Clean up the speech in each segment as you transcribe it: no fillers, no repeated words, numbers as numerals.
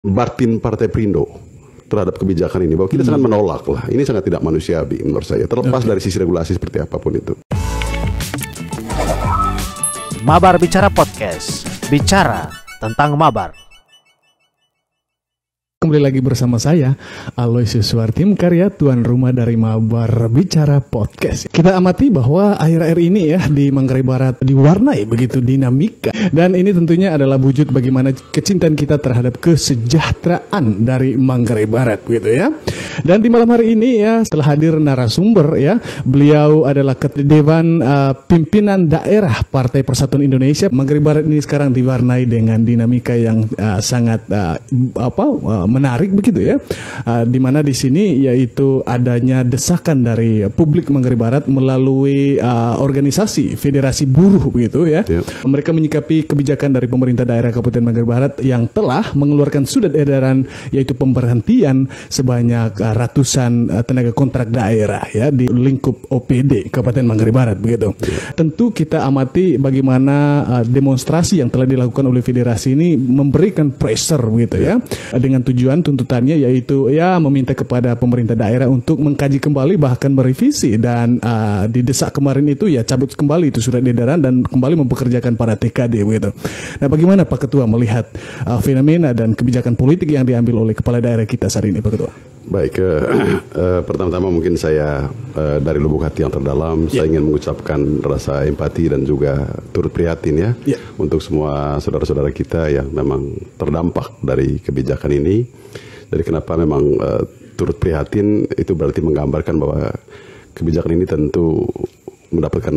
batin Partai Perindo terhadap kebijakan ini, bahwa kita sangat menolak lah. Ini sangat tidak manusiawi menurut saya, terlepas dari sisi regulasi seperti apapun itu. Mabar Bicara Podcast, bicara tentang mabar. Kembali lagi bersama saya, Aloysius Suartim, karya tuan rumah dari Mabar Bicara Podcast. Kita amati bahwa akhir-akhir ini ya di Manggarai Barat diwarnai begitu dinamika. Dan ini tentunya adalah wujud bagaimana kecintaan kita terhadap kesejahteraan dari Manggarai Barat gitu ya. Dan di malam hari ini ya setelah hadir narasumber ya, beliau adalah Ketua Dewan Pimpinan Daerah Partai Persatuan Indonesia. Manggarai Barat ini sekarang diwarnai dengan dinamika yang sangat menarik begitu ya, di mana di sini yaitu adanya desakan dari publik Manggarai Barat melalui organisasi Federasi Buruh begitu ya. Mereka menyikapi kebijakan dari pemerintah daerah Kabupaten Manggarai Barat yang telah mengeluarkan surat edaran yaitu pemberhentian sebanyak ratusan tenaga kontrak daerah ya di lingkup OPD Kabupaten Manggarai Barat begitu. Tentu kita amati bagaimana demonstrasi yang telah dilakukan oleh federasi ini memberikan pressure begitu ya, dengan tujuan tuntutannya yaitu ya meminta kepada pemerintah daerah untuk mengkaji kembali bahkan merevisi dan didesak kemarin itu ya cabut kembali itu surat edaran dan kembali mempekerjakan para TKD begitu. Nah, bagaimana Pak Ketua melihat fenomena dan kebijakan politik yang diambil oleh kepala daerah kita saat ini Pak Ketua? Baik, pertama-tama mungkin saya dari lubuk hati yang terdalam saya ingin mengucapkan rasa empati dan juga turut prihatin ya untuk semua saudara-saudara kita yang memang terdampak dari kebijakan ini. Jadi kenapa memang turut prihatin itu berarti menggambarkan bahwa kebijakan ini tentu mendapatkan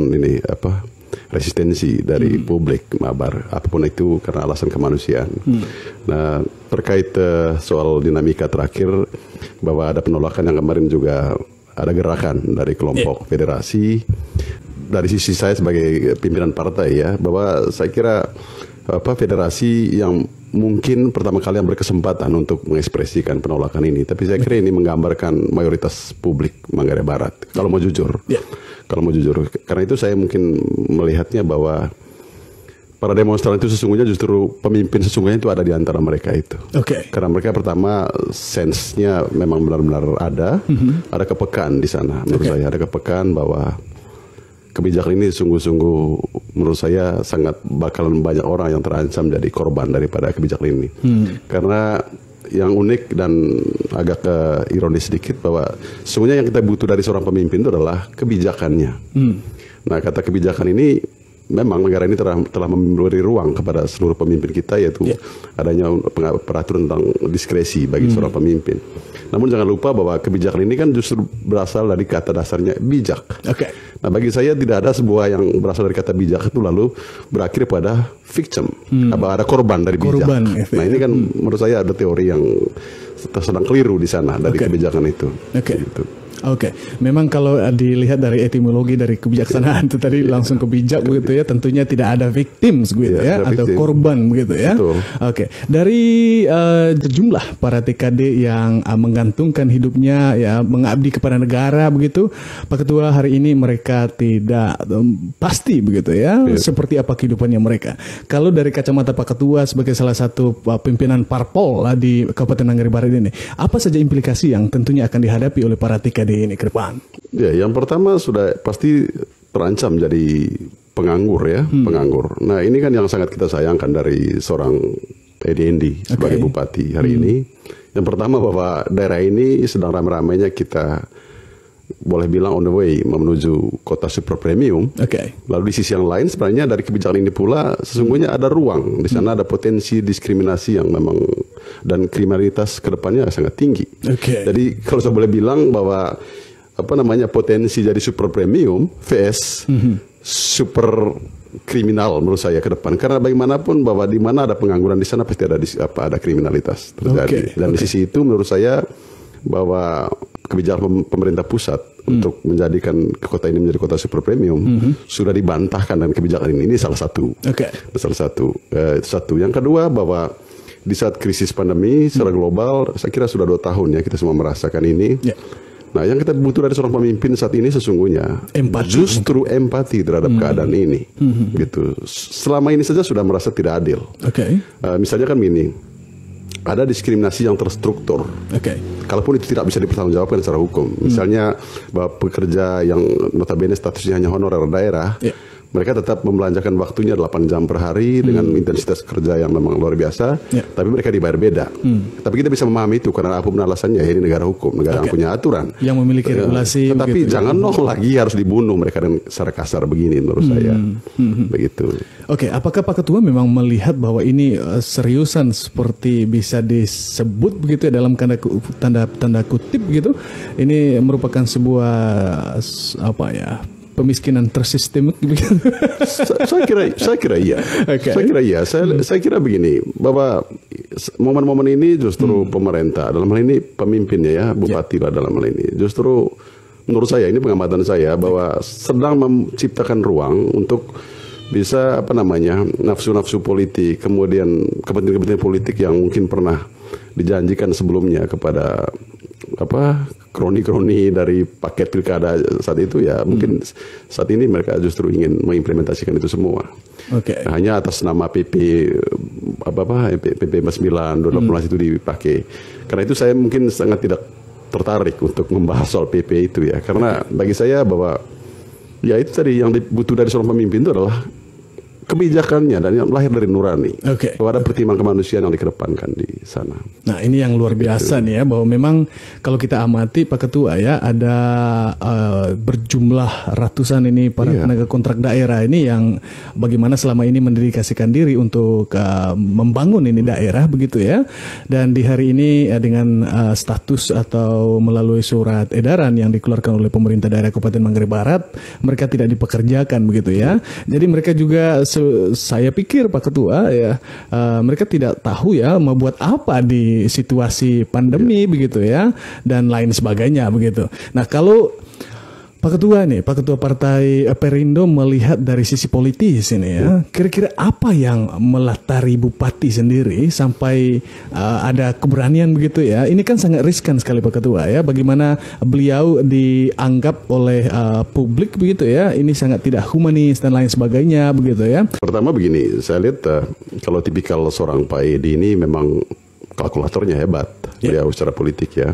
resistensi dari publik mabar, apapun itu karena alasan kemanusiaan. Nah, terkait soal dinamika terakhir bahwa ada penolakan yang kemarin juga ada gerakan dari kelompok federasi. Dari sisi saya sebagai pimpinan partai ya, bahwa saya kira federasi yang mungkin pertama kali yang berkesempatan untuk mengekspresikan penolakan ini, tapi saya kira ini menggambarkan mayoritas publik Manggarai Barat. Kalau mau jujur, karena itu saya mungkin melihatnya bahwa para demonstran itu sesungguhnya justru pemimpin sesungguhnya itu ada di antara mereka itu. Karena mereka pertama sense-nya memang benar-benar ada kepekaan di sana. Menurut saya ada kepekaan bahwa kebijakan ini sungguh-sungguh menurut saya sangat bakalan banyak orang yang terancam jadi korban daripada kebijakan ini. Karena yang unik dan agak ironis sedikit bahwa sebenarnya yang kita butuh dari seorang pemimpin itu adalah kebijakannya. Nah, kata kebijakan ini memang negara ini telah memberi ruang kepada seluruh pemimpin kita, yaitu adanya peraturan tentang diskresi bagi seorang pemimpin. Namun jangan lupa bahwa kebijakan ini kan justru berasal dari kata dasarnya bijak. Nah, bagi saya tidak ada sebuah yang berasal dari kata bijak itu lalu berakhir pada victim, ada korban dari bijak. Nah, ini kan menurut saya ada teori yang sedang keliru di sana dari kebijakan itu. Memang kalau dilihat dari etimologi dari kebijaksanaan itu tadi langsung ke bijak begitu ya, tentunya tidak ada victims begitu ya, atau korban begitu ya. Dari jumlah para TKD yang menggantungkan hidupnya ya mengabdi kepada negara begitu, Pak Ketua, hari ini mereka tidak pasti begitu ya, seperti apa kehidupannya mereka. Kalau dari kacamata Pak Ketua sebagai salah satu pimpinan parpol di Kabupaten Manggarai Barat ini, apa saja implikasi yang tentunya akan dihadapi oleh para TKD ini ke depan? Ya, yang pertama sudah pasti terancam jadi penganggur ya, penganggur. Nah, ini kan yang sangat kita sayangkan dari seorang Edi Endi sebagai bupati hari ini. Yang pertama bahwa daerah ini sedang ramai-ramainya kita boleh bilang on the way menuju kota super premium. Lalu di sisi yang lain sebenarnya dari kebijakan ini pula sesungguhnya ada ruang di sana, ada potensi diskriminasi yang memang dan kriminalitas kedepannya sangat tinggi. Jadi kalau saya boleh bilang bahwa potensi jadi super premium vs super kriminal menurut saya ke depan, karena bagaimanapun bahwa di mana ada pengangguran di sana pasti ada kriminalitas terjadi. Dan di sisi itu menurut saya bahwa kebijakan pemerintah pusat untuk menjadikan kota ini menjadi kota super premium sudah dibantahkan dan kebijakan ini salah satu. Yang kedua bahwa di saat krisis pandemi secara global, saya kira sudah 2 tahun ya kita semua merasakan ini. Nah, yang kita butuh dari seorang pemimpin saat ini sesungguhnya justru empati terhadap keadaan ini. Gitu. Selama ini saja sudah merasa tidak adil. Misalnya kan ini, ada diskriminasi yang terstruktur. Oke. Kalaupun itu tidak bisa dipertanggungjawabkan secara hukum. Misalnya bahwa pekerja yang notabene statusnya hanya honorer daerah, mereka tetap membelanjakan waktunya 8 jam per hari dengan intensitas kerja yang memang luar biasa, tapi mereka dibayar beda. Tapi kita bisa memahami itu karena apapun alasannya, ini negara hukum, negara yang punya aturan, yang memiliki regulasi. Tetapi jangan lagi harus dibunuh mereka dengan secara kasar begini menurut saya. Begitu. Oke, apakah Pak Ketua memang melihat bahwa ini seriusan seperti bisa disebut begitu ya dalam tanda kutip gitu? Ini merupakan sebuah pemiskinan tersistemik begitu. Saya kira iya. Saya kira iya. Saya kira begini, bahwa momen-momen ini justru pemerintah, dalam hal ini pemimpinnya ya, bupati lah dalam hal ini, justru menurut saya, ini pengamatan saya, bahwa sedang menciptakan ruang untuk bisa nafsu-nafsu politik, kemudian kepentingan-kepentingan politik yang mungkin pernah dijanjikan sebelumnya kepada kroni-kroni dari paket pilkada saat itu ya, mungkin saat ini mereka justru ingin mengimplementasikan itu semua. Hanya atas nama PP 49 2018 itu dipakai. Karena itu saya mungkin sangat tidak tertarik untuk membahas soal PP itu ya, karena bagi saya bahwa ya itu tadi yang dibutuh dari seorang pemimpin itu adalah kebijakannya dan yang lahir dari nurani. Bahwa ada pertimbangan kemanusiaan yang dikedepankan di sana. Nah, ini yang luar biasa nih ya, bahwa memang kalau kita amati Pak Ketua ya, ada berjumlah ratusan ini para tenaga kontrak daerah ini yang bagaimana selama ini mendedikasikan diri untuk membangun ini daerah begitu ya. Dan di hari ini dengan status atau melalui surat edaran yang dikeluarkan oleh pemerintah daerah Kabupaten Manggarai Barat, mereka tidak dipekerjakan begitu ya. Jadi mereka juga saya pikir Pak Ketua ya, mereka tidak tahu ya mau buat apa di situasi pandemi begitu ya, dan lain sebagainya begitu. Nah, kalau Pak Ketua nih, Pak Ketua Partai Perindo melihat dari sisi politis ini ya, kira-kira apa yang melatari Bupati sendiri sampai ada keberanian begitu ya? Ini kan sangat riskan sekali Pak Ketua ya, bagaimana beliau dianggap oleh publik begitu ya, ini sangat tidak humanis dan lain sebagainya begitu ya. Pertama begini, saya lihat kalau tipikal seorang Pak Edi ini memang kalkulatornya hebat, beliau secara politik ya.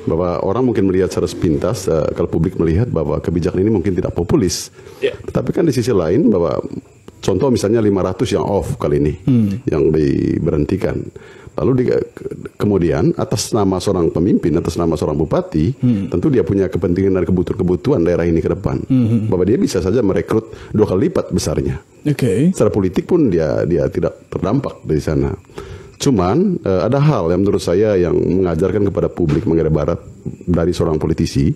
Bahwa orang mungkin melihat secara sepintas, kalau publik melihat bahwa kebijakan ini mungkin tidak populis. Tetapi kan di sisi lain bahwa contoh misalnya 500 yang off kali ini, yang diberhentikan. Lalu kemudian atas nama seorang pemimpin, atas nama seorang bupati, tentu dia punya kepentingan dan kebutuhan daerah ini ke depan. Bahwa dia bisa saja merekrut 2 kali lipat besarnya. Secara politik pun dia tidak terdampak dari sana. Cuman ada hal yang menurut saya yang mengajarkan kepada publik Manggarai Barat dari seorang politisi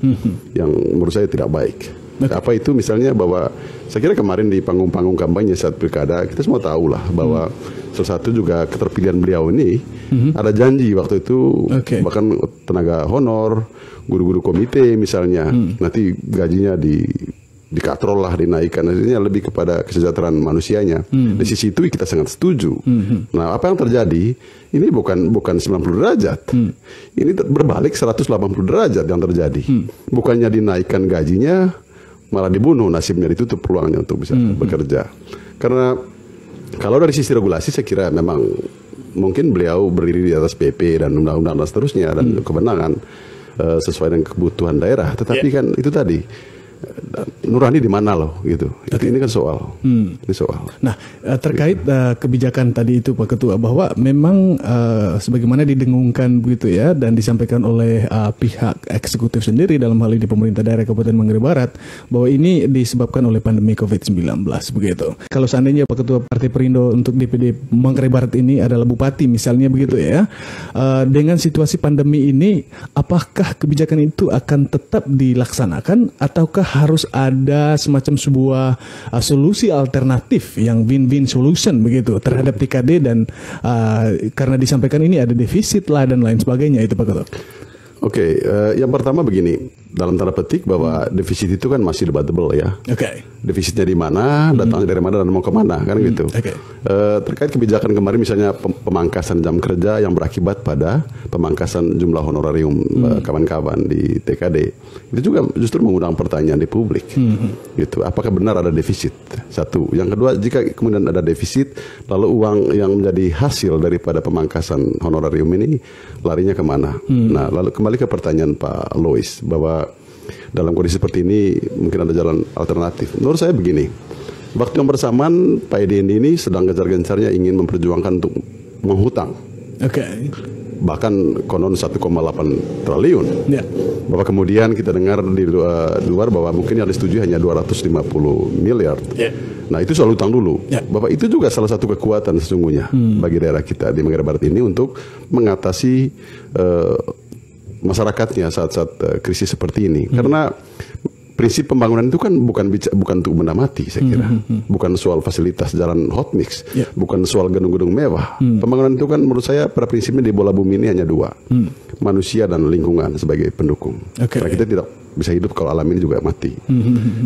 yang menurut saya tidak baik. Apa itu? Misalnya bahwa saya kira kemarin di panggung-panggung kampanye saat pilkada, kita semua tahu lah bahwa salah satu juga keterpilihan beliau ini ada janji waktu itu, bahkan tenaga honor, guru-guru komite misalnya, nanti gajinya dikatrol lah, dinaikkan, artinya lebih kepada kesejahteraan manusianya. Di sisi itu kita sangat setuju. Nah, apa yang terjadi ini bukan 90 derajat, ini berbalik 180 derajat yang terjadi. Bukannya dinaikkan gajinya, malah dibunuh nasibnya, ditutup peluangnya untuk bisa bekerja. Karena kalau dari sisi regulasi saya kira memang mungkin beliau berdiri di atas PP dan undang-undang dan seterusnya dan kewenangan sesuai dengan kebutuhan daerah. Tetapi kan itu tadi, nurani di mana loh gitu. Ini kan soal. Ini soal. Nah, terkait kebijakan tadi itu Pak Ketua, bahwa memang sebagaimana didengungkan begitu ya dan disampaikan oleh pihak eksekutif sendiri dalam hal ini pemerintah daerah Kabupaten Manggarai Barat, bahwa ini disebabkan oleh pandemi COVID-19 begitu. Kalau seandainya Pak Ketua Partai Perindo untuk DPD Manggarai Barat ini adalah bupati misalnya begitu ya, dengan situasi pandemi ini apakah kebijakan itu akan tetap dilaksanakan ataukah harus ada semacam sebuah solusi alternatif yang win-win solution begitu terhadap TKD dan karena disampaikan ini ada defisit lah dan lain sebagainya itu Pak Ketua. Yang pertama begini, dalam tanda petik bahwa defisit itu kan masih debatable ya. Oke. Defisitnya di mana, datangnya dari mana dan mau kemana kan gitu. Oke. Terkait kebijakan kemarin misalnya pemangkasan jam kerja yang berakibat pada pemangkasan jumlah honorarium kawan-kawan di TKD, itu juga justru mengundang pertanyaan di publik. Gitu. Apakah benar ada defisit? Satu. Yang kedua, jika kemudian ada defisit, lalu uang yang menjadi hasil daripada pemangkasan honorarium ini larinya kemana? Nah, lalu kembali ke pertanyaan Pak Lois bahwa dalam kondisi seperti ini mungkin ada jalan alternatif. Menurut saya begini, waktu yang bersamaan Pak Edi ini sedang gencar-gencarnya ingin memperjuangkan untuk menghutang. Oke. Bahkan konon 1,8 triliun. Ya. Bahwa kemudian kita dengar di luar bahwa mungkin yang disetujui hanya 250 miliar. Ya. Nah itu soal utang dulu. Ya. Bahwa itu juga salah satu kekuatan sesungguhnya bagi daerah kita di Manggarai Barat ini untuk mengatasi masyarakatnya saat-saat krisis seperti ini. Karena prinsip pembangunan itu kan bukan untuk benda mati, saya kira. Bukan soal fasilitas jalan hot mix, bukan soal gedung-gedung mewah. Pembangunan itu kan menurut saya pada prinsipnya di bola bumi ini hanya dua, manusia dan lingkungan sebagai pendukung. Karena kita tidak bisa hidup kalau alam ini juga mati.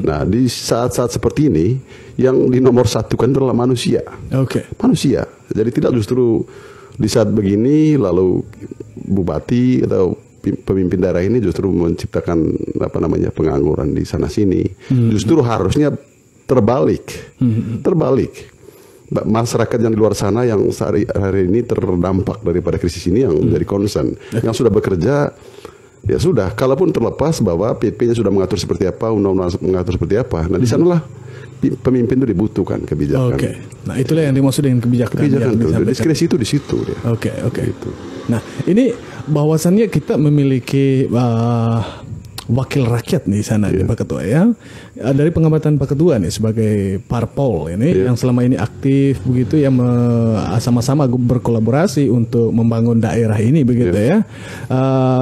Nah di saat-saat seperti ini yang di nomor satu kan adalah manusia. Manusia. Jadi tidak justru di saat begini lalu bupati atau pemimpin daerah ini justru menciptakan pengangguran di sana sini. Justru harusnya terbalik. Masyarakat yang di luar sana yang hari ini terdampak daripada krisis ini yang menjadi concern, yang sudah bekerja ya sudah. Kalaupun terlepas bahwa PP-nya sudah mengatur seperti apa, undang-undang mengatur seperti apa. Nah di sanalah pemimpin itu dibutuhkan kebijakan. Nah itulah yang dimaksud dengan kebijakan itu. Diskresi itu di situ. Gitu. Nah ini bahwasannya kita memiliki wakil rakyat nih di sana nih Pak Ketua ya. Dari pengamatan Pak Ketua nih sebagai parpol ini yang selama ini aktif begitu ya, sama-sama berkolaborasi untuk membangun daerah ini begitu ya.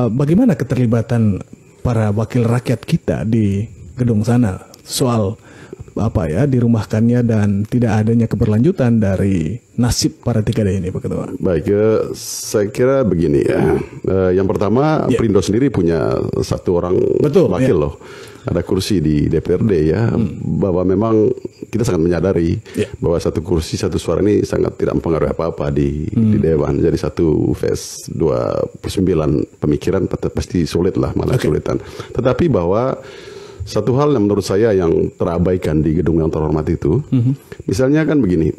Bagaimana keterlibatan para wakil rakyat kita di gedung sana soal dirumahkannya dan tidak adanya keberlanjutan dari nasib para TKD ini, Pak Ketua? Baik, saya kira begini ya. Yang pertama, Perindo sendiri punya satu orang wakil loh. Ada kursi di DPRD ya. Bahwa memang kita sangat menyadari bahwa satu kursi satu suara ini sangat tidak mempengaruhi apa-apa di Dewan. Jadi 1/2/9 pemikiran pasti sulit lah, malah kesulitan. Tetapi bahwa satu hal yang menurut saya yang terabaikan di gedung yang terhormat itu, misalnya kan begini,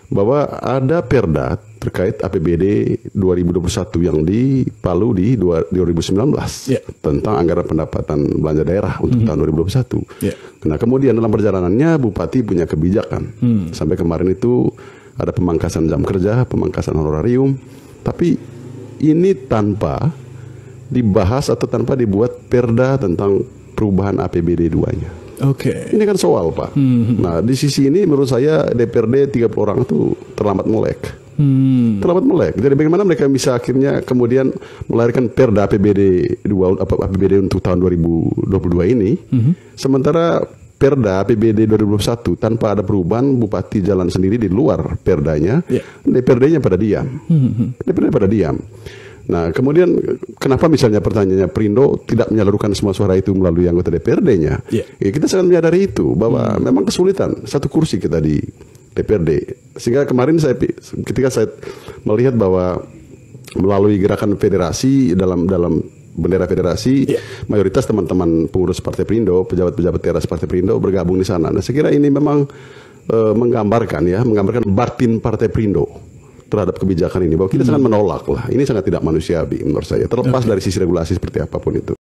bahwa ada perda terkait APBD 2021 yang di Palu di 2019 tentang anggaran pendapatan belanja daerah untuk tahun 2021. Nah kemudian dalam perjalanannya Bupati punya kebijakan. Sampai kemarin itu ada pemangkasan jam kerja, pemangkasan honorarium, tapi ini tanpa dibahas atau tanpa dibuat perda tentang perubahan APBD 2-nya. Ini kan soal Pak. Nah di sisi ini menurut saya DPRD 30 orang itu terlambat melek. Jadi bagaimana mereka bisa akhirnya kemudian melahirkan perda APBD 2 APBD untuk tahun 2022 ini, sementara perda APBD 2021 tanpa ada perubahan, Bupati jalan sendiri di luar perdanya, DPRD-nya pada diam. DPRD pada diam. Nah kemudian kenapa misalnya pertanyaannya Perindo tidak menyalurkan semua suara itu melalui anggota DPRD-nya? Kita sangat menyadari itu bahwa memang kesulitan satu kursi kita di DPRD. Sehingga kemarin ketika saya melihat bahwa melalui gerakan federasi dalam bendera federasi, mayoritas teman-teman pengurus Partai Perindo, pejabat-pejabat teras Partai Perindo bergabung di sana. Nah saya kira ini memang menggambarkan batin Partai Perindo terhadap kebijakan ini, bahwa kita sangat menolak lah. Ini sangat tidak manusiawi menurut saya, terlepas dari sisi regulasi seperti apapun itu.